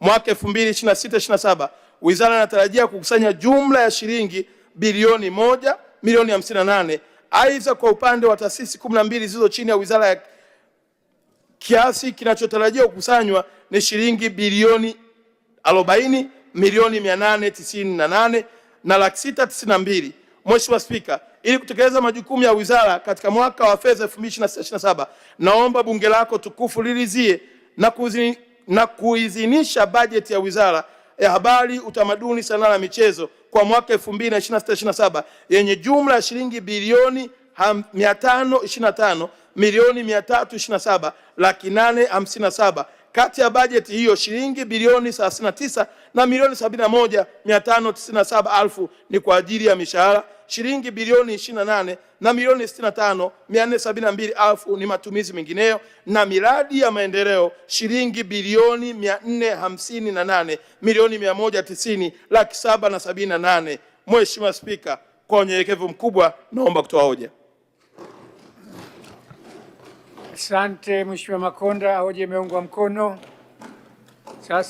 Mwaka 2026/27 wizara inatarajia kukusanya jumla ya shilingi bilioni 1 milioni 58. Aidha, kwa upande wa taasisi 12 zilizo chini ya wizara ya kiasi kinachotarajiwa kukusanywa ni shilingi bilioni 40 milioni 898 na laki 692. Mheshimiwa Spika, ili kutekeleza majukumu ya wizara katika mwaka wa fedha 2026/27, naomba bunge lako tukufu lilizie na kuidhinisha bajeti ya Wizara ya Habari, Utamaduni, Sanaa na Michezo kwa mwaka 2026/27 yenye jumla ya shilingi bilioni 525 milioni 327 laki 857. Kati ya bajeti hiyo shilingi bilioni 39 na milioni 71,597,000 ni kwa ajili ya mishahara, shilingi bilioni 28 na milioni 65,472,000 ni matumizi mengineyo, na miradi ya maendeleo shilingi bilioni 458 milioni 190 laki 778. Mheshimiwa Spika, kwa unyenyekevu mkubwa naomba kutoa hoja. Asante Mheshimiwa Makonda, hoja imeungwa mkono. Sasa